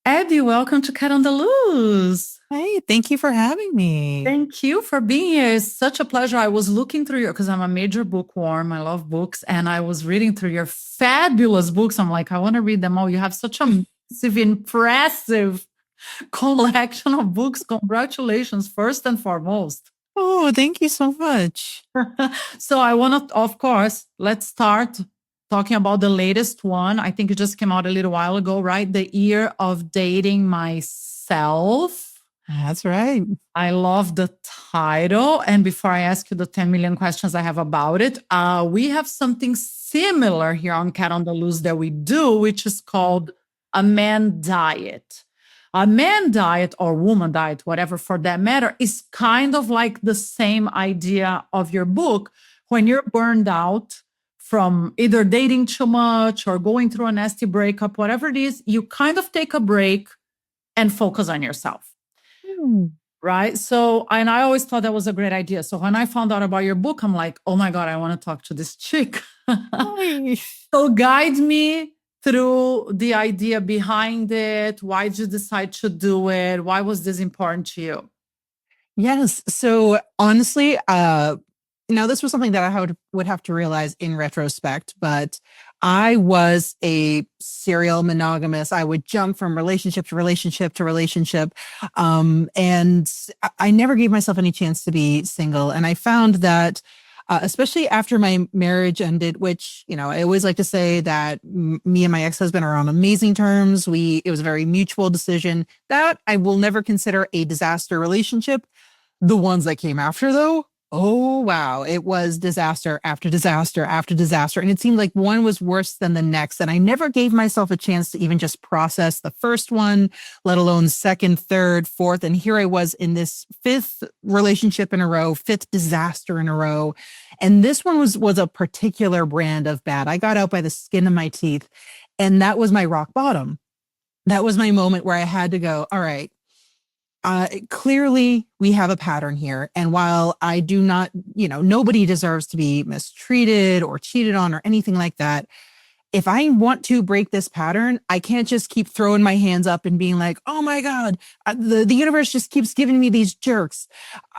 Abby, welcome to Cat on the Loose. Hey, thank you for having me. Thank you for being here. It's such a pleasure. I was looking through your, because I'm a major bookworm. I love books. And I was reading through your fabulous books. I'm like, I want to read them all. You have such a massive, impressive collection of books. Congratulations, first and foremost. Oh, thank you so much. So I want to, of course, let's start talking about the latest one. I think it just came out a little while ago, right? The Year of Dating Myself. That's right. I love the title. And before I ask you the 10 million questions I have about it, we have something similar here on Cat on the Loose that we do, which is called a man diet. A man diet or woman diet, whatever for that matter, is kind of like the same idea of your book. When you're burned out from either dating too much or going through a nasty breakup, whatever it is, you kind of take a break and focus on yourself. Hmm. Right. So, and I always thought that was a great idea. So when I found out about your book, I'm like, oh my God, I want to talk to this chick. Hi. So guide me through the idea behind it. Why did you decide to do it? Why was this important to you? Yes. So honestly, now this was something that would have to realize in retrospect, but I was a serial monogamous. I would jump from relationship to relationship to relationship. And I never gave myself any chance to be single. And I found that especially after my marriage ended, which, I always like to say that me and my ex-husband are on amazing terms. It was a very mutual decision that I will never consider a disaster relationship. The ones that came after, though, oh, wow, it was disaster after disaster after disaster. And it seemed like one was worse than the next. And I never gave myself a chance to even just process the first one, let alone second, third, fourth. And here I was in this fifth relationship in a row, fifth disaster in a row. And this one was a particular brand of bad. I got out by the skin of my teeth. And that was my rock bottom. That was my moment where I had to go, all right, clearly we have a pattern here. And while I do not, nobody deserves to be mistreated or cheated on or anything like that. If I want to break this pattern, I can't just keep throwing my hands up and being like, oh my God, the universe just keeps giving me these jerks.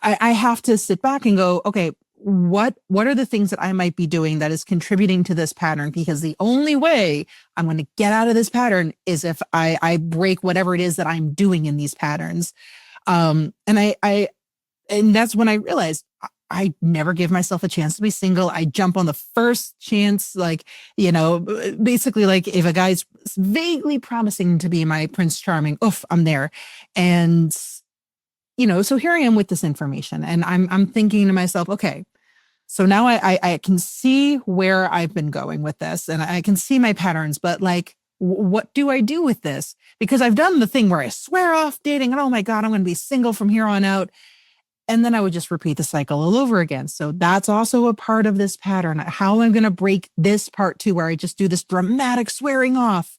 I have to sit back and go, okay, what are the things that I might be doing that is contributing to this pattern? Because the only way I'm going to get out of this pattern is if I break whatever it is that I'm doing in these patterns. And that's when I realized I never give myself a chance to be single. I jump on the first chance, like, basically like if a guy's vaguely promising to be my Prince Charming, oof, I'm there. And, so here I am with this information and I'm thinking to myself, okay, so now I can see where I've been going with this and I can see my patterns, but like, what do I do with this? Because I've done the thing where I swear off dating and oh my God, I'm going to be single from here on out. And then I would just repeat the cycle all over again. So that's also a part of this pattern. How I'm going to break this part too, where I just do this dramatic swearing off.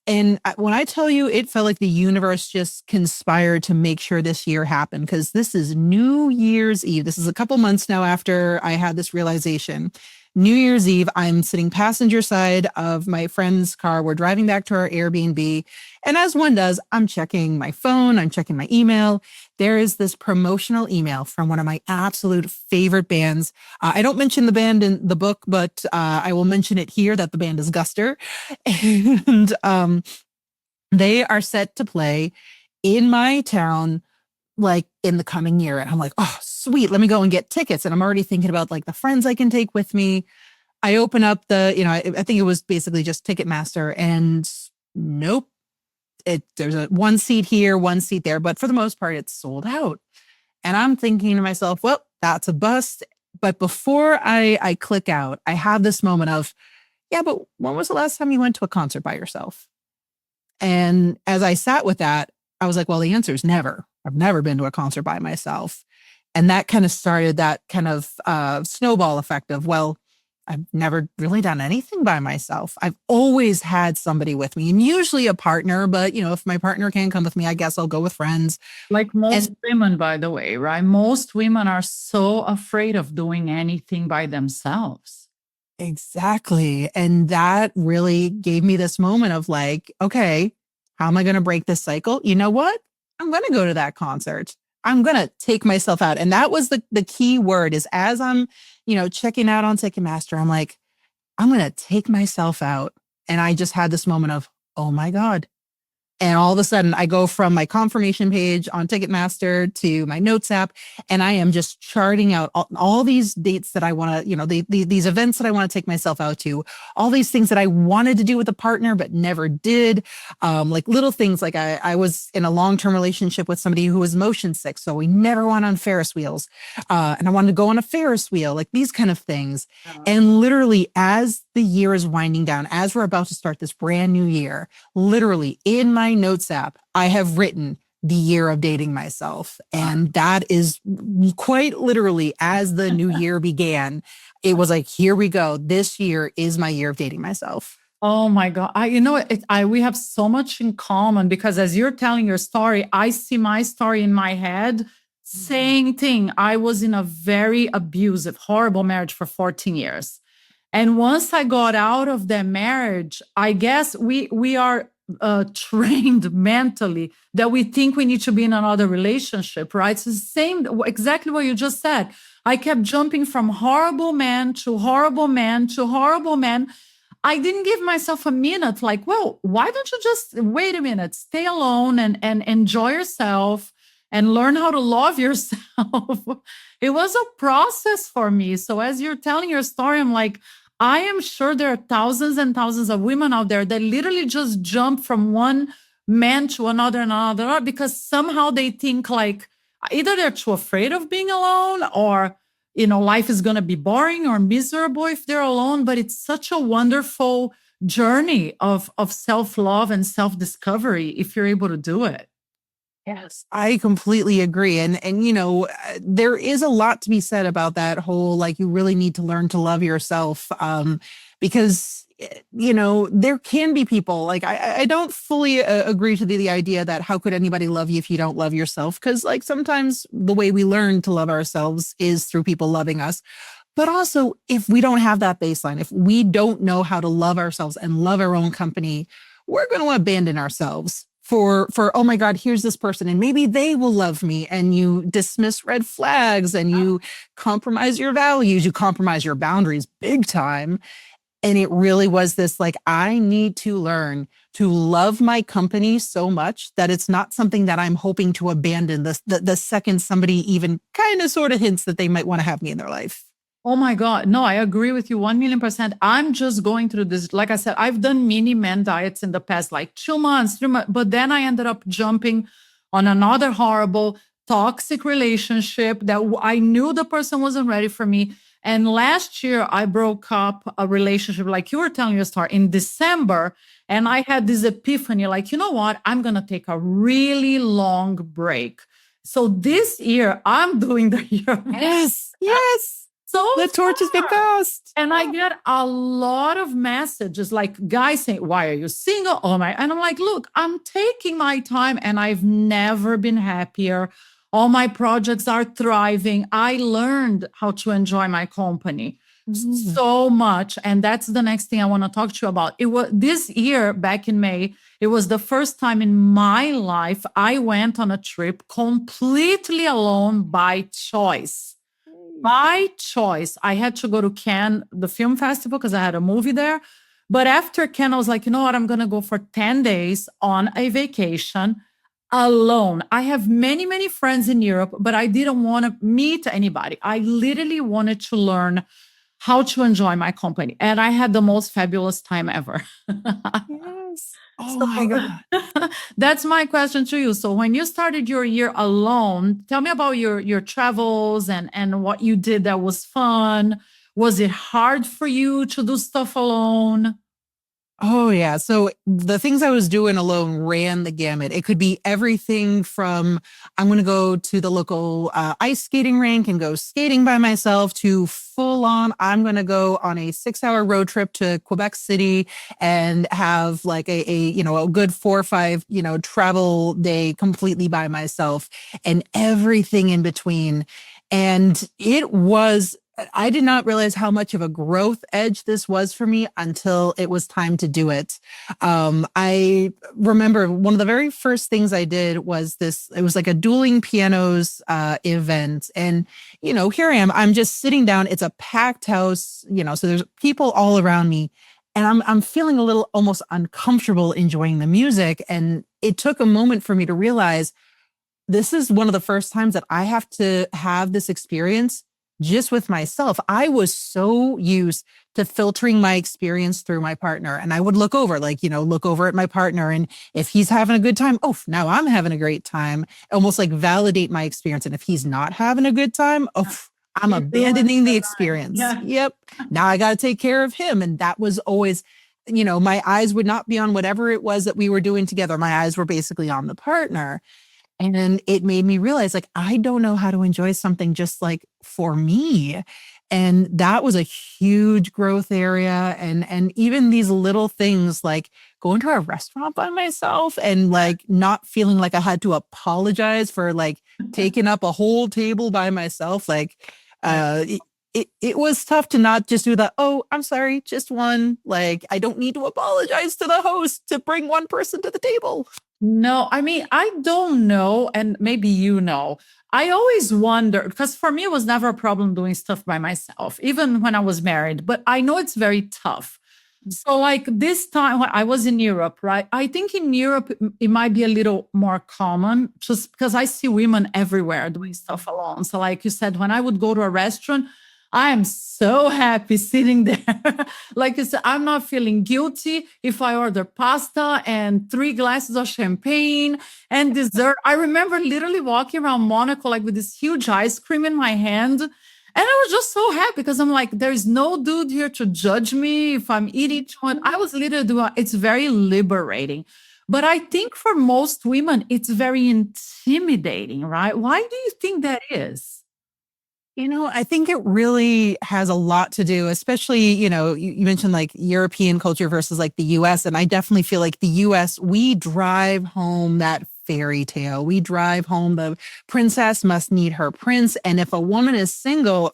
And when I tell you, it felt like the universe just conspired to make sure this year happened because this is New Year's Eve. This is a couple months now after I had this realization. New Year's Eve, I'm sitting passenger side of my friend's car. We're driving back to our Airbnb. And as one does, I'm checking my phone, I'm checking my email. There is this promotional email from one of my absolute favorite bands. I don't mention the band in the book, but I will mention it here that the band is Guster. And they are set to play in my town like in the coming year. And I'm like, oh, sweet. Let me go and get tickets. And I'm already thinking about like the friends I can take with me. I open up I think it was basically just Ticketmaster and nope. There's a one seat here, one seat there, but for the most part, it's sold out. And I'm thinking to myself, well, that's a bust. But before I click out, I have this moment of, yeah, but when was the last time you went to a concert by yourself? And as I sat with that, I was like, well, the answer is never. I've never been to a concert by myself. And that kind of started that kind of snowball effect of, well, I've never really done anything by myself. I've always had somebody with me and usually a partner, but if my partner can't come with me, I guess I'll go with friends. Like most And women, by the way, right? Most women are so afraid of doing anything by themselves. exactly. And that really gave me this moment of like, okay, How am I going to break this cycle? You know what? I'm going to go to that concert. I'm going to take myself out. And that was the key word is as I'm, checking out on Ticketmaster, I'm like, I'm going to take myself out. And I just had this moment of, oh my God. And all of a sudden, I go from my confirmation page on Ticketmaster to my notes app, and I am just charting out all these dates that I want to, these events that I want to take myself out to, all these things that I wanted to do with a partner but never did. Like little things, like I was in a long-term relationship with somebody who was motion sick, so we never went on Ferris wheels, and I wanted to go on a Ferris wheel, like these kind of things. And literally, as the year is winding down, as we're about to start this brand new year, literally in my notes app, I have written the year of dating myself. And that is quite literally as the new year began, it was like, here we go. This year is my year of dating myself. Oh my God. We have so much in common because as you're telling your story, I see my story in my head. Same thing. I was in a very abusive, horrible marriage for 14 years. And once I got out of that marriage, I guess we are trained mentally that we think we need to be in another relationship, right? It's the same, exactly what you just said. I kept jumping from horrible man to horrible man to horrible man. I didn't give myself a minute, like, well, why don't you just wait a minute, stay alone and enjoy yourself and learn how to love yourself. It was a process for me. So as you're telling your story, I'm like, I am sure there are thousands and thousands of women out there that literally just jump from one man to another and another because somehow they think like either they're too afraid of being alone or, life is going to be boring or miserable if they're alone. But it's such a wonderful journey of self-love and self-discovery if you're able to do it. Yes, I completely agree. And there is a lot to be said about that whole, like, you really need to learn to love yourself. Because, there can be people like, I don't fully agree to the idea that how could anybody love you if you don't love yourself? Because like sometimes the way we learn to love ourselves is through people loving us. But also if we don't have that baseline, if we don't know how to love ourselves and love our own company, we're going to abandon ourselves for, oh my God, here's this person and maybe they will love me. And you dismiss red flags and you compromise your values, you compromise your boundaries big time. And it really was this, like, I need to learn to love my company so much that it's not something that I'm hoping to abandon the second somebody even kind of sort of hints that they might want to have me in their life. Oh my God. No, I agree with you 1,000,000%. I'm just going through this. Like I said, I've done mini man diets in the past, like 2 months, 3 months, but then I ended up jumping on another horrible, toxic relationship that I knew the person wasn't ready for me. And last year I broke up a relationship, like you were telling your story, in December. And I had this epiphany, like, you know what? I'm going to take a really long break. So this year I'm doing the year. Yes. So the torch has been passed. And I get a lot of messages like guys saying, why are you single? Oh my. And I'm like, look, I'm taking my time and I've never been happier. All my projects are thriving. I learned how to enjoy my company so much. And that's the next thing I want to talk to you about. It was this year, back in May, it was the first time in my life I went on a trip completely alone by choice. By choice. I had to go to Cannes, the film festival, because I had a movie there. But after Cannes, I was like, you know what? I'm going to go for 10 days on a vacation alone. I have many, many friends in Europe, but I didn't want to meet anybody. I literally wanted to learn how to enjoy my company. And I had the most fabulous time ever. Yes. Oh my God. That's my question to you. So when you started your year alone, tell me about your travels and what you did that was fun. Was it hard for you to do stuff alone? Oh, yeah. So the things I was doing alone ran the gamut. It could be everything from I'm going to go to the local ice skating rink and go skating by myself to full on I'm going to go on a 6-hour road trip to Quebec City and have like a good 4 or 5 travel day completely by myself and everything in between. And it was I did not realize how much of a growth edge this was for me until it was time to do it. I remember one of the very first things I did was this, it was like a dueling pianos event. And, here I am, I'm just sitting down. It's a packed house, so there's people all around me. And I'm feeling a little almost uncomfortable enjoying the music. And it took a moment for me to realize this is one of the first times that I have to have this experience just with myself. I was so used to filtering my experience through my partner. And I would look over, look over at my partner. And if he's having a good time, oh, now I'm having a great time, almost like validate my experience. And if he's not having a good time, oh, I'm abandoning the experience. Yeah. Yep. Now I got to take care of him. And that was always, my eyes would not be on whatever it was that we were doing together. My eyes were basically on the partner. And it made me realize, I don't know how to enjoy something just like for me. And that was a huge growth area. And even these little things like going to a restaurant by myself and not feeling like I had to apologize for taking up a whole table by myself. It was tough to not just do that. Oh, I'm sorry, just one. I don't need to apologize to the host to bring one person to the table. No, I mean, I don't know. And maybe I always wonder, because for me, it was never a problem doing stuff by myself, even when I was married. But I know it's very tough. So, this time when I was in Europe, right? I think in Europe, it might be a little more common just because I see women everywhere doing stuff alone. So, like you said, when I would go to a restaurant, I am so happy sitting there. Like you said, I'm not feeling guilty if I order pasta and 3 glasses of champagne and dessert. I remember literally walking around Monaco with this huge ice cream in my hand. And I was just so happy because I'm like, there's no dude here to judge me if I'm eating too much. I was literally doing, it's very liberating. But I think for most women, it's very intimidating, right? Why do you think that is? I think it really has a lot to do, especially, you mentioned European culture versus the US. And I definitely feel like the US, we drive home that fairy tale. We drive home the princess must need her prince. And if a woman is single,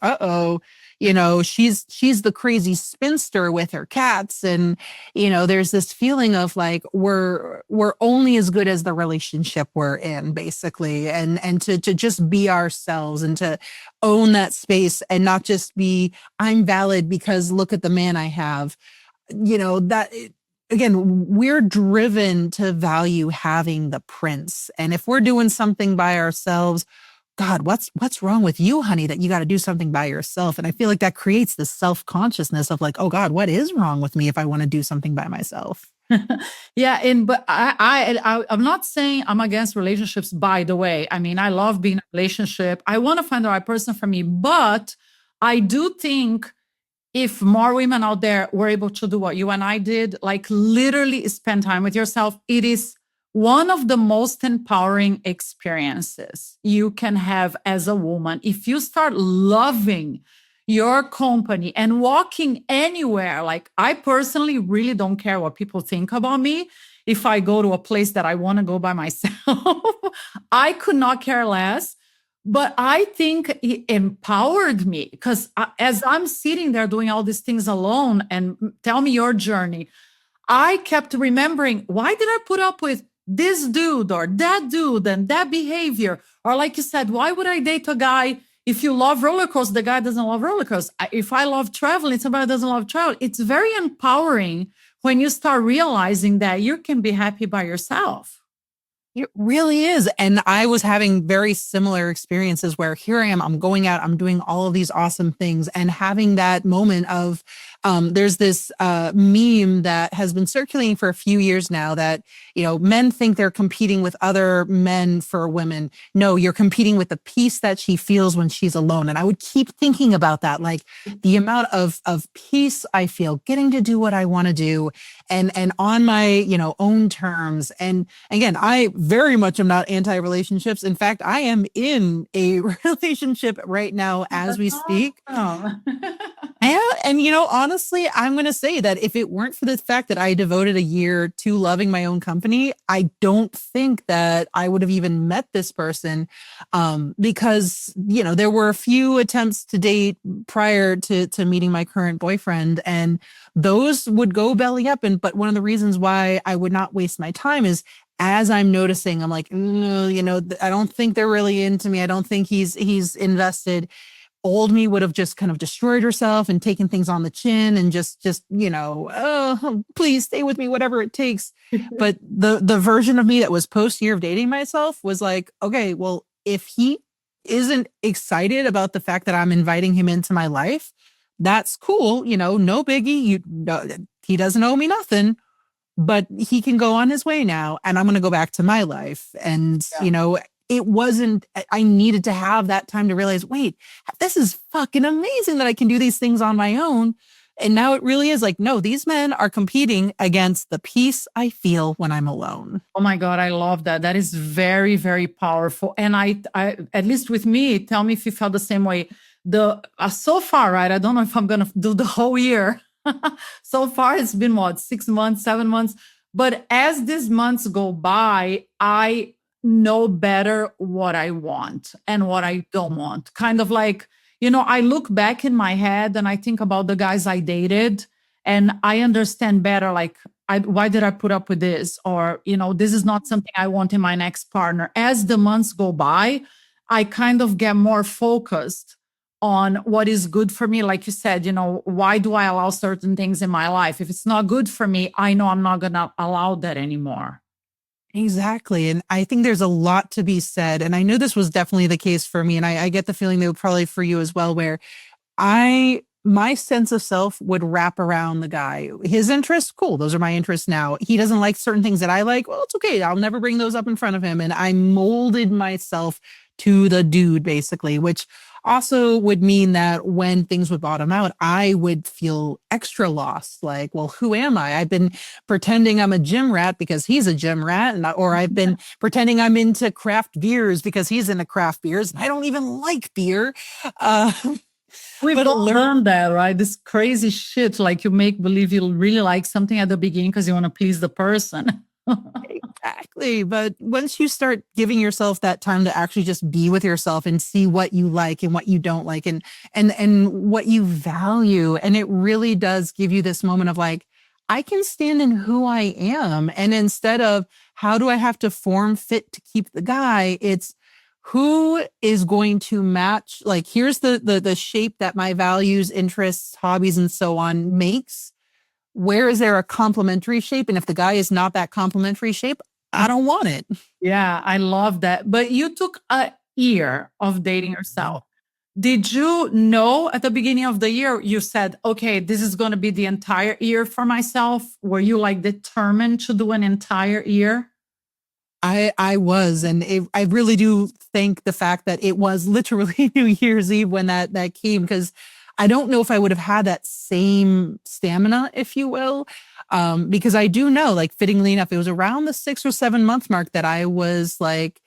she's the crazy spinster with her cats. And, there's this feeling of we're only as good as the relationship we're in, basically. And to just be ourselves and to own that space and not just be, I'm valid because look at the man I have, again, we're driven to value having the prince. And if we're doing something by ourselves, God, what's wrong with you, honey, that you got to do something by yourself? And I feel like that creates this self-consciousness of oh God, what is wrong with me if I want to do something by myself? Yeah, but I'm not saying I'm against relationships, by the way. I mean, I love being in a relationship. I want to find the right person for me, but I do think if more women out there were able to do what you and I did, literally spend time with yourself, it is one of the most empowering experiences you can have as a woman. If you start loving your company and walking anywhere, I personally really don't care what people think about me. If I go to a place that I want to go by myself, I could not care less. But I think it empowered me because as I'm sitting there doing all these things alone and tell me your journey, I kept remembering, why did I put up with this dude or that dude and that behavior? Or like you said, why would I date a guy? If you love roller coasters, the guy doesn't love roller coasters. If I love traveling, somebody doesn't love travel. It's very empowering when you start realizing that you can be happy by yourself. It really is. And I was having very similar experiences where here I am, I'm going out, I'm doing all of these awesome things and having that moment of, there's this meme that has been circulating for a few years now that, men think they're competing with other men for women. No, you're competing with the peace that she feels when she's alone. And I would keep thinking about that, the amount of peace I feel getting to do what I want to do and on my, own terms. And again, I very much am not anti-relationships. In fact, I am in a relationship right now as we speak. Oh. Yeah, and honestly, I'm going to say that if it weren't for the fact that I devoted a year to loving my own company, I don't think that I would have even met this person. Because there were a few attempts to date prior to meeting my current boyfriend, and those would go belly up. And but one of the reasons why I would not waste my time is, as I'm noticing, I'm like, no, I don't think they're really into me. I don't think he's invested. Old me would have just kind of destroyed herself and taken things on the chin and just oh, please stay with me, whatever it takes. But the version of me that was post year of dating myself was like, okay, well, if he isn't excited about the fact that I'm inviting him into my life, that's cool. No biggie. He doesn't owe me nothing, but he can go on his way now, and I'm going to go back to my life. And it wasn't, I needed to have that time to realize, wait, this is fucking amazing that I can do these things on my own. And now it really is like, no, these men are competing against the peace I feel when I'm alone. Oh my God, I love that. That is very, very powerful. And I at least with me, tell me if you felt the same way. The so far, right? I don't know if I'm gonna do the whole year. So far, it's been what, 6 months, 7 months. But as these months go by, I know better what I want and what I don't want. Kind of like, I look back in my head and I think about the guys I dated, and I understand better, like, why did I put up with this? Or, this is not something I want in my next partner. As the months go by, I kind of get more focused on what is good for me. Like you said, why do I allow certain things in my life? If it's not good for me, I know I'm not going to allow that anymore. Exactly. And I think there's a lot to be said. And I know this was definitely the case for me. And I get the feeling that would probably for you as well, where my sense of self would wrap around the guy. His interests, cool. Those are my interests now. He doesn't like certain things that I like. Well, it's okay. I'll never bring those up in front of him. And I molded myself to the dude, basically, which also would mean that when things would bottom out, I would feel extra lost. Like, well, who am I? I've been pretending I'm a gym rat because he's a gym rat, or I've been pretending I'm into craft beers because he's into craft beers, and I don't even like beer. Uh, We've but all done that, right? This crazy shit, like you make believe you really like something at the beginning because you want to please the person. Exactly. But once you start giving yourself that time to actually just be with yourself and see what you like and what you don't like, and what you value, and it really does give you this moment of like, I can stand in who I am. And instead of how do I have to form fit to keep the guy, it's who is going to match, like, here's the shape that my values, interests, hobbies, and so on makes. Where is there a complementary shape? And if the guy is not that complementary shape, I don't want it. Yeah, I love that. But you took a year of dating yourself. Did you know at the beginning of the year, you said, okay, this is going to be the entire year for myself? Were you like determined to do an entire year? I was, and I really do thank the fact that it was literally New Year's Eve when that came, because I don't know if I would have had that same stamina, if you will, because I do know, like, fittingly enough, it was around the 6 or 7 month mark that I was like,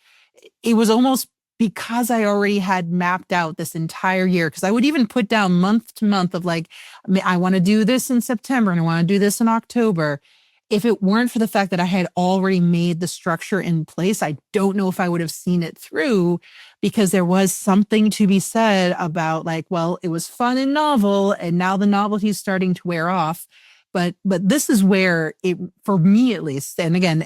it was almost because I already had mapped out this entire year. Because I would even put down month to month of like, I want to do this in September and I want to do this in October. If it weren't for the fact that I had already made the structure in place, I don't know if I would have seen it through, because there was something to be said about like, well, it was fun and novel, and now the novelty is starting to wear off. But this is where it, for me at least, and again,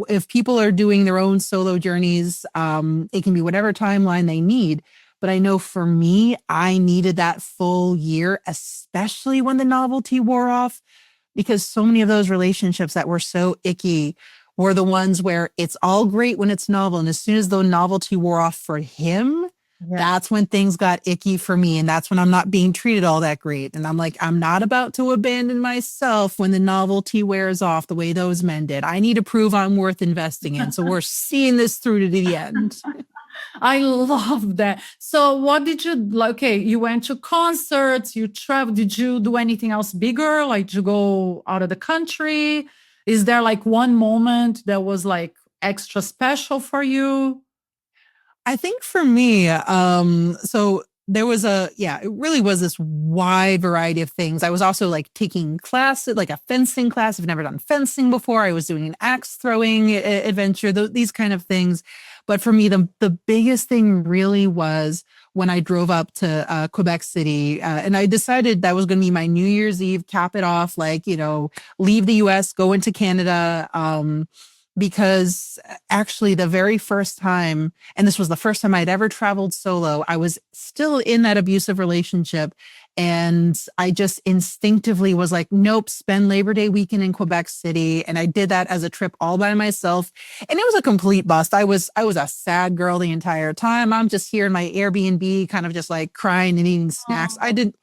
if people are doing their own solo journeys, it can be whatever timeline they need. But I know for me, I needed that full year, especially when the novelty wore off, because so many of those relationships that were so icky were the ones where it's all great when it's novel. And as soon as the novelty wore off for him, that's when things got icky for me. And that's when I'm not being treated all that great. And I'm like, I'm not about to abandon myself when the novelty wears off the way those men did. I need to prove I'm worth investing in. So we're seeing this through to the end. I love that. So what did you like? Okay, you went to concerts, you traveled. Did you do anything else bigger? Like, did you go out of the country? Is there like one moment that was like extra special for you? I think for me, so there was it really was this wide variety of things. I was also like taking classes, like a fencing class. I've never done fencing before. I was doing an axe throwing adventure, these kind of things. But for me, the biggest thing really was when I drove up to Quebec City, and I decided that was going to be my New Year's Eve, cap it off, like, leave the US, go into Canada. Because actually the very first time, and this was the first time I'd ever traveled solo, I was still in that abusive relationship. And I just instinctively was like, nope, spend Labor Day weekend in Quebec City. And I did that as a trip all by myself. And it was a complete bust. I was a sad girl the entire time. I'm just here in my Airbnb, kind of just like crying and eating snacks. I did,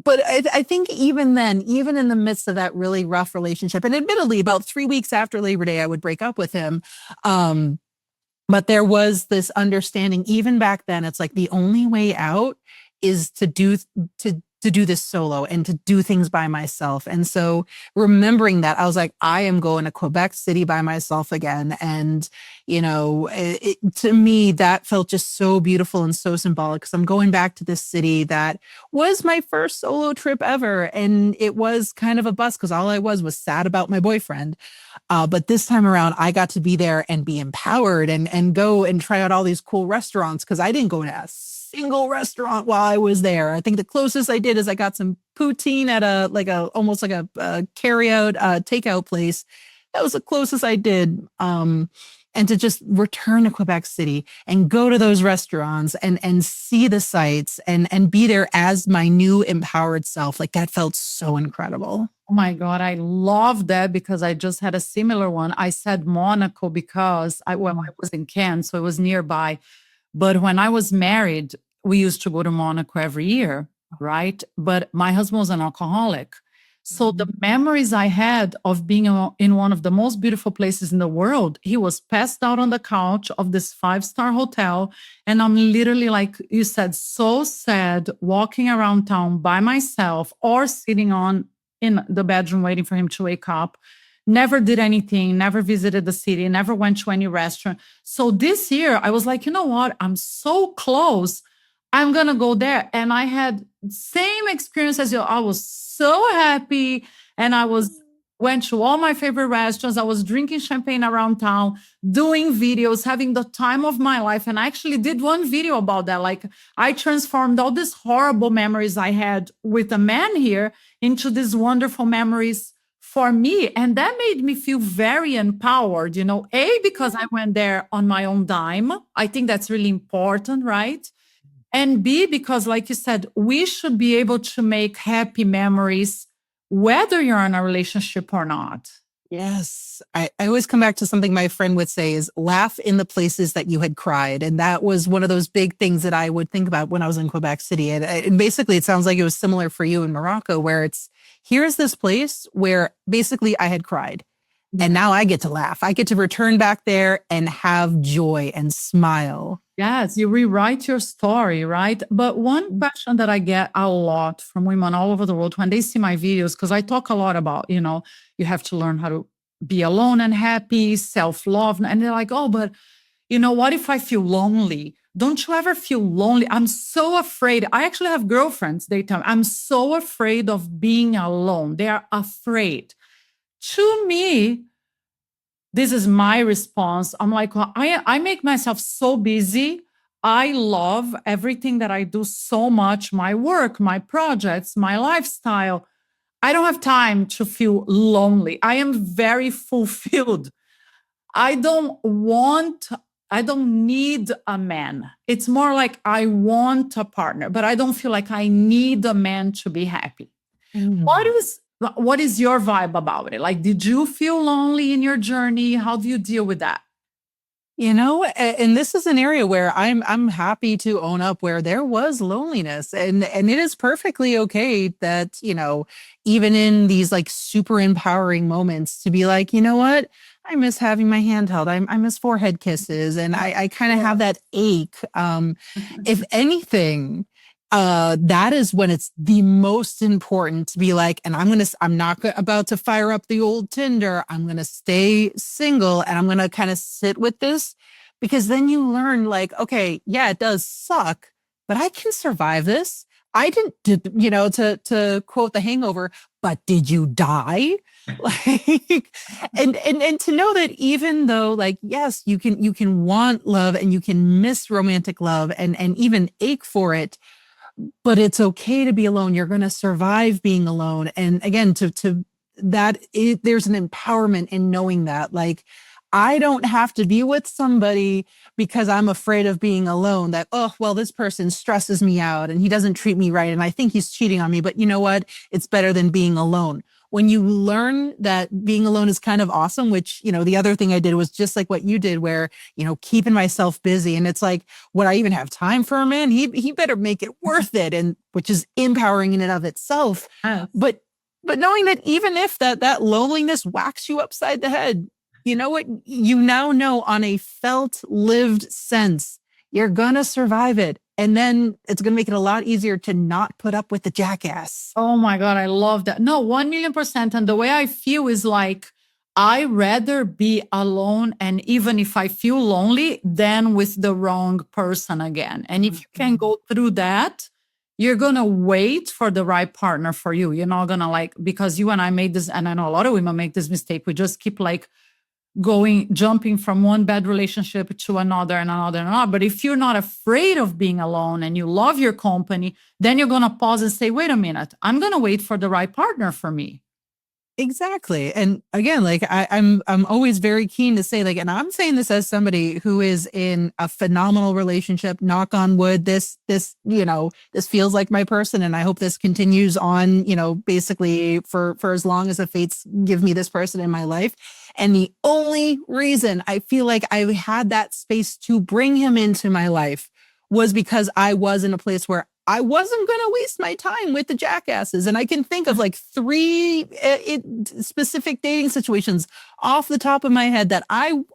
but I think even then, even in the midst of that really rough relationship, and admittedly, about 3 weeks after Labor Day, I would break up with him. But there was this understanding, even back then, it's like the only way out is to do this solo and to do things by myself. And so remembering that, I was like, I am going to Quebec City by myself again. And, to me, that felt just so beautiful and so symbolic, because I'm going back to this city that was my first solo trip ever. And it was kind of a bust because all I was sad about my boyfriend. But this time around, I got to be there and be empowered and go and try out all these cool restaurants, because I didn't go to a single restaurant while I was there. I think the closest I did is I got some poutine at almost like a carry out takeout place. That was the closest I did. And to just return to Quebec City and go to those restaurants and see the sights and be there as my new empowered self, like that felt so incredible. Oh my God, I love that, because I just had a similar one. I said Monaco because I was in Cannes, so it was nearby. But when I was married, we used to go to Monaco every year, right? But my husband was an alcoholic. So the memories I had of being in one of the most beautiful places in the world, he was passed out on the couch of this 5-star hotel. And I'm literally, like you said, so sad, walking around town by myself or sitting in the bedroom waiting for him to wake up. Never did anything, never visited the city, never went to any restaurant. So this year I was like, you know what? I'm so close. I'm going to go there. And I had same experience as you. I was so happy. And went to all my favorite restaurants. I was drinking champagne around town, doing videos, having the time of my life. And I actually did one video about that. Like, I transformed all these horrible memories I had with a man here into these wonderful memories for me. And that made me feel very empowered, because I went there on my own dime. I think that's really important, right? And B, because like you said, we should be able to make happy memories, whether you're in a relationship or not. Yes. I always come back to something my friend would say is laugh in the places that you had cried. And that was one of those big things that I would think about when I was in Quebec City. And basically, it sounds like it was similar for you in Morocco, where here's this place where basically I had cried. And now I get to laugh. I get to return back there and have joy and smile. Yes, you rewrite your story, right? But one question that I get a lot from women all over the world when they see my videos, because I talk a lot about, you have to learn how to be alone and happy, self-love. And they're like, oh, but what if I feel lonely? Don't you ever feel lonely? I'm so afraid. I actually have girlfriends. They tell me, I'm so afraid of being alone. They are afraid. To me, this is my response. I'm like, well, I make myself so busy. I love everything that I do so much, my work, my projects, my lifestyle. I don't have time to feel lonely. I am very fulfilled. I don't need a man. It's more like I want a partner, but I don't feel like I need a man to be happy. What is your vibe about it? Like, did you feel lonely in your journey? How do you deal with that? And this is an area where I'm happy to own up where there was loneliness, and it is perfectly okay that, even in these like super empowering moments to be like, you know what? I miss having my hand held. I miss forehead kisses. And I kind of have that ache. If anything, that is when it's the most important to be like, and I'm not about to fire up the old Tinder. I'm going to stay single and I'm going to kind of sit with this, because then you learn like, okay, yeah, it does suck, but I can survive this. I didn't, to quote The Hangover, but did you die? Like, and to know that even though, like, yes, you can want love and you can miss romantic love and even ache for it, but it's okay to be alone. You're going to survive being alone. And again, there's an empowerment in knowing that, like, I don't have to be with somebody because I'm afraid of being alone, that, oh, well, this person stresses me out and he doesn't treat me right. And I think he's cheating on me, but you know what? It's better than being alone. When you learn that being alone is kind of awesome, which, the other thing I did was just like what you did, where, keeping myself busy. And it's like, would I even have time for a man? He better make it worth it. And which is empowering in and of itself. Yes. But knowing that even if that loneliness whacks you upside the head, you know what? You now know on a felt, lived sense, you're going to survive it. And then it's going to make it a lot easier to not put up with the jackass. Oh my God, I love that. No, 1,000,000%. And the way I feel is like, I rather be alone, and even if I feel lonely, than with the wrong person again. And if you can go through that, you're going to wait for the right partner for you. You're not going to, like, because you and I made this, and I know a lot of women make this mistake. We just keep like jumping from one bad relationship to another and another and another. But if you're not afraid of being alone and you love your company, then you're going to pause and say, wait a minute, I'm going to wait for the right partner for me. Exactly. And again, like, I'm always very keen to say, like, and I'm saying this as somebody who is in a phenomenal relationship, knock on wood, this feels like my person. And I hope this continues on, basically for as long as the fates give me this person in my life. And the only reason I feel like I had that space to bring him into my life was because I was in a place where I wasn't going to waste my time with the jackasses. And I can think of like 3 specific dating situations off the top of my head that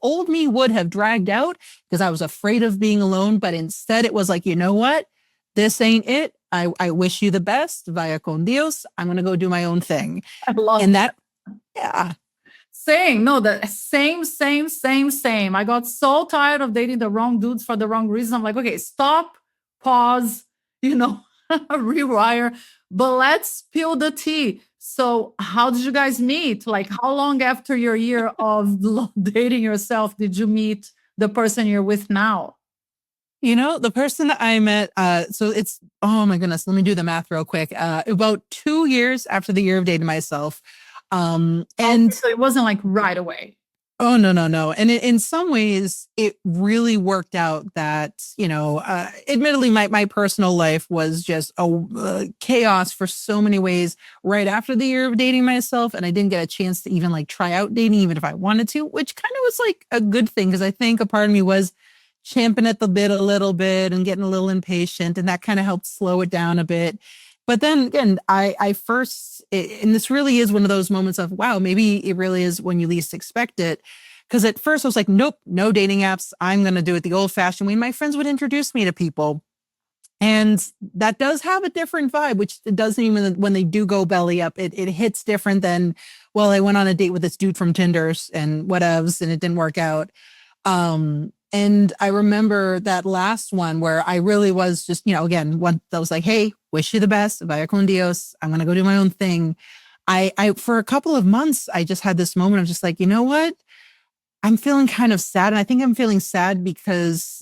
old me would have dragged out because I was afraid of being alone. But instead it was like, you know what? This ain't it. I wish you the best. Vaya con Dios. I'm going to go do my own thing. I love that. Yeah. Same. No, the same. I got so tired of dating the wrong dudes for the wrong reason. I'm like, okay, stop, pause, rewire, but let's spill the tea. So how did you guys meet? Like, how long after your year of dating yourself did you meet the person you're with now? The person that I met, so it's, oh my goodness, let me do the math real quick. About 2 years after the year of dating myself. And so it wasn't like right away. Oh, no. And in some ways, it really worked out that, admittedly, my personal life was just a chaos for so many ways right after the year of dating myself. And I didn't get a chance to even like try out dating, even if I wanted to, which kind of was like a good thing. Because I think a part of me was champing at the bit a little bit and getting a little impatient. And that kind of helped slow it down a bit. But then again, I first, and this really is one of those moments of, wow, maybe it really is when you least expect it. Because at first I was like, nope, no dating apps. I'm going to do it the old fashioned way. My friends would introduce me to people. And that does have a different vibe, which it doesn't even, when they do go belly up, it hits different than, well, I went on a date with this dude from Tinder's and whatevs, and it didn't work out. And I remember that last one where I really was just, again, one that was like, hey, wish you the best. Vaya con Dios. I'm going to go do my own thing. I for a couple of months, I just had this moment of just like, you know what? I'm feeling kind of sad. And I think I'm feeling sad because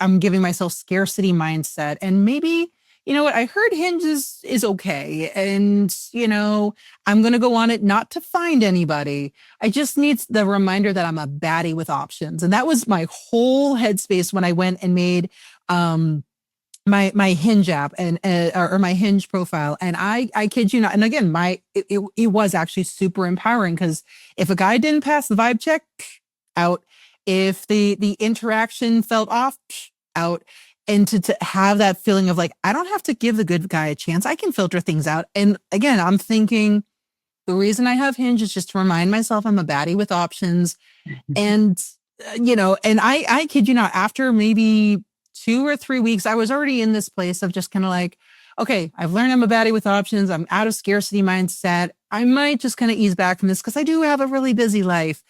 I'm giving myself scarcity mindset. And maybe, you know what? I heard Hinge is okay. And, I'm going to go on it not to find anybody. I just need the reminder that I'm a baddie with options. And that was my whole headspace when I went and made my Hinge app and or my Hinge profile. And I kid you not. And again, it was actually super empowering because if a guy didn't pass the vibe check, out. If the interaction felt off, out. And to have that feeling of like, I don't have to give the good guy a chance. I can filter things out. And again, I'm thinking the reason I have Hinge is just to remind myself I'm a baddie with options. And, and I kid you not, after maybe 2 or 3 weeks, I was already in this place of just kind of like, okay, I've learned I'm a baddie with options. I'm out of scarcity mindset. I might just kind of ease back from this because I do have a really busy life.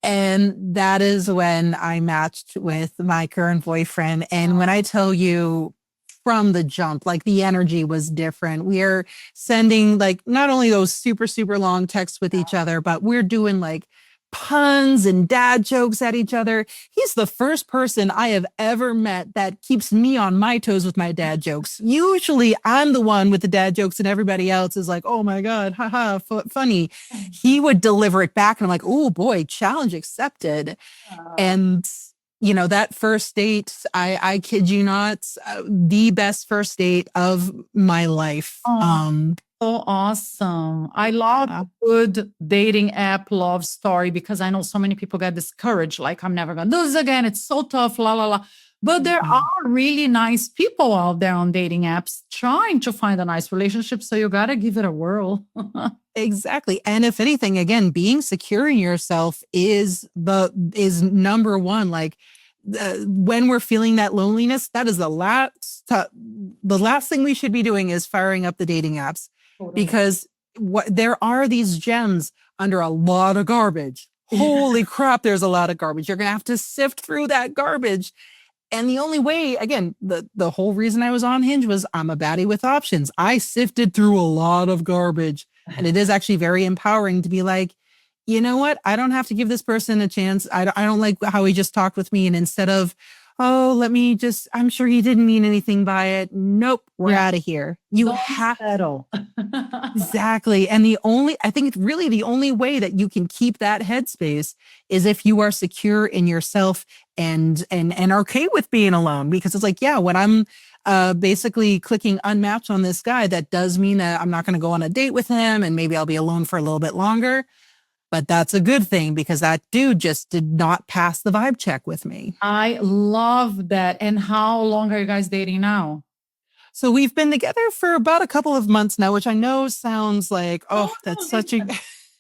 And that is when I matched with my current boyfriend. And when I tell you, from the jump. Like the energy was different. We are sending like not only those super, super long texts with each other, but we're doing like puns and dad jokes at each other. He's the first person I have ever met that keeps me on my toes with my dad jokes. Usually I'm the one with the dad jokes and everybody else is like, oh my God, haha, funny. He would deliver it back and I'm like, oh boy, challenge accepted. And that first date, I kid you not, the best first date of my life. So awesome. I love a good dating app love story because I know so many people get discouraged. Like, I'm never going to do this again. It's so tough, la, la, la. But there are really nice people out there on dating apps trying to find a nice relationship. So you got to give it a whirl. Exactly. And if anything, again, being secure in yourself is number one. Like when we're feeling that loneliness, that is the last thing we should be doing is firing up the dating apps. Because there are these gems under a lot of garbage. Holy crap, there's a lot of garbage. You're going to have to sift through that garbage. And the only way, again, the whole reason I was on Hinge was I'm a baddie with options. I sifted through a lot of garbage. And it is actually very empowering to be like, you know what? I don't have to give this person a chance. I don't like how he just talked with me. And instead of, I'm sure he didn't mean anything by it. Nope, we're out of here. You have to settle. Exactly. And I think really the only way that you can keep that headspace is if you are secure in yourself and are okay with being alone. Because it's like, yeah, when I'm basically clicking unmatch on this guy, that does mean that I'm not going to go on a date with him and maybe I'll be alone for a little bit longer. But that's a good thing because that dude just did not pass the vibe check with me. I love that. And how long are you guys dating now? So we've been together for about a couple of months now, which I know sounds like, that's such a...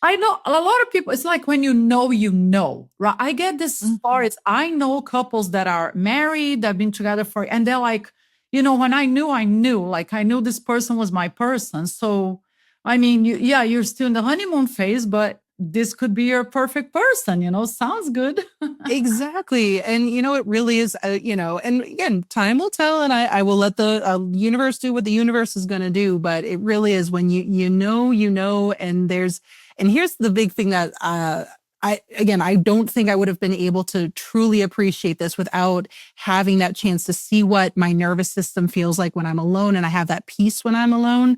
I know a lot of people, it's like when you know, right? I get this stories. I know couples that are married, that have been together and they're like, when I knew, like I knew this person was my person. So, I mean, you're still in the honeymoon phase, but this could be your perfect person, sounds good. Exactly. And, it really is, and again, time will tell and I will let the universe do what the universe is going to do. But it really is when you know, and here's the big thing that I don't think I would have been able to truly appreciate this without having that chance to see what my nervous system feels like when I'm alone. And I have that peace when I'm alone.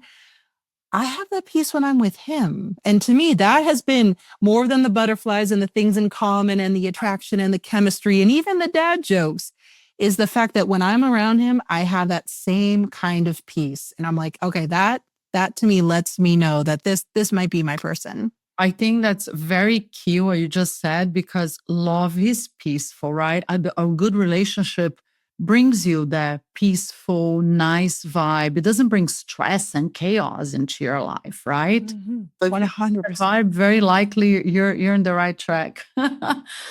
I have that peace when I'm with him. And to me, that has been more than the butterflies and the things in common and the attraction and the chemistry and even the dad jokes is the fact that when I'm around him, I have that same kind of peace. And I'm like, okay, that to me lets me know that this might be my person. I think that's very key what you just said, because love is peaceful, right? A good relationship brings you that peaceful, nice vibe. It doesn't bring stress and chaos into your life, right? 100%. Vibe, very likely you're in the right track.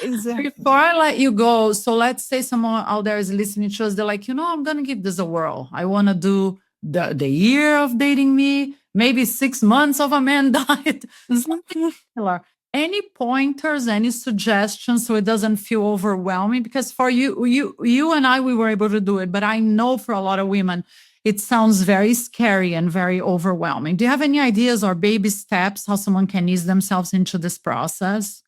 Exactly. Before I let you go, so let's say someone out there is listening to us, they're like, I'm going to give this a whirl. I want to do the year of dating me, maybe 6 months of a man diet, something similar. Any pointers, any suggestions so it doesn't feel overwhelming? Because for you and I, we were able to do it, but I know for a lot of women, it sounds very scary and very overwhelming. Do you have any ideas or baby steps how someone can ease themselves into this process?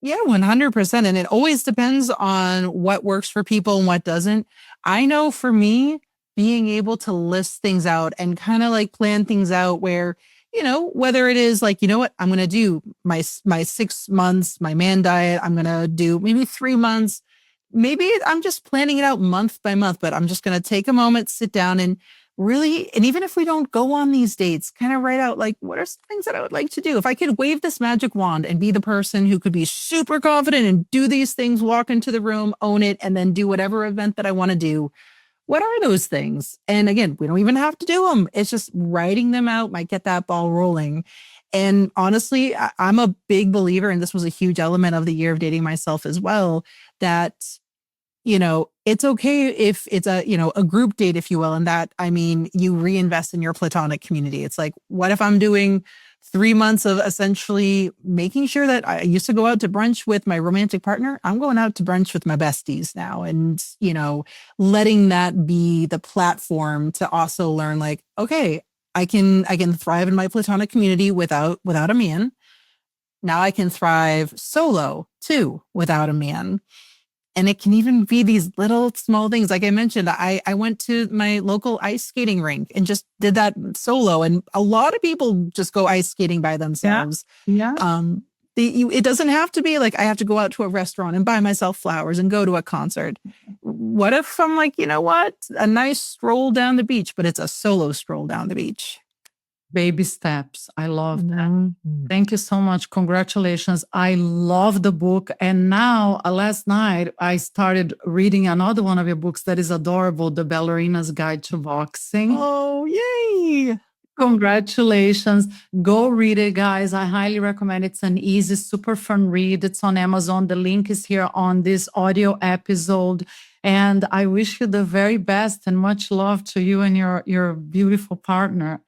Yeah, 100%. And it always depends on what works for people and what doesn't. I know for me, being able to list things out and kind of like plan things out where, whether it is like, I'm going to do my 6 months, my man diet, I'm going to do maybe 3 months. Maybe I'm just planning it out month by month, but I'm just going to take a moment, sit down and really, and even if we don't go on these dates, kind of write out like, what are some things that I would like to do? If I could wave this magic wand and be the person who could be super confident and do these things, walk into the room, own it, and then do whatever event that I want to do. What are those things? And again, we don't even have to do them. It's just writing them out might get that ball rolling. And honestly, I'm a big believer, and this was a huge element of the year of dating myself as well, that, it's okay if it's a group date, if you will. And that, I mean, you reinvest in your platonic community. It's like, what if I'm doing 3 months of essentially making sure that I used to go out to brunch with my romantic partner. I'm going out to brunch with my besties now. And, letting that be the platform to also learn like, okay, I can thrive in my platonic community without a man. Now I can thrive solo too without a man. And it can even be these little small things. Like I mentioned, I went to my local ice skating rink and just did that solo. And a lot of people just go ice skating by themselves. Yeah. It doesn't have to be like I have to go out to a restaurant and buy myself flowers and go to a concert. What if I'm like, you know what? A nice stroll down the beach, but it's a solo stroll down the beach. Baby steps. I love that. Thank you so much. Congratulations. I love the book. And now, last night, I started reading another one of your books that is adorable, The Ballerina's Guide to Boxing. Oh, yay. Congratulations. Go read it, guys. I highly recommend it. It's an easy, super fun read. It's on Amazon. The link is here on this audio episode. And I wish you the very best and much love to you and your beautiful partner.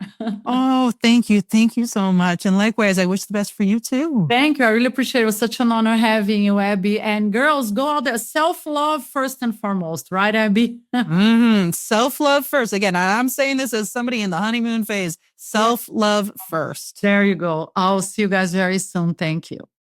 Oh, thank you. Thank you so much. And likewise, I wish the best for you too. Thank you. I really appreciate it. It was such an honor having you, Abby. And girls, go out there. Self-love first and foremost, right, Abby? Self-love first. Again, I'm saying this as somebody in the honeymoon phase. Self-love first. There you go. I'll see you guys very soon. Thank you.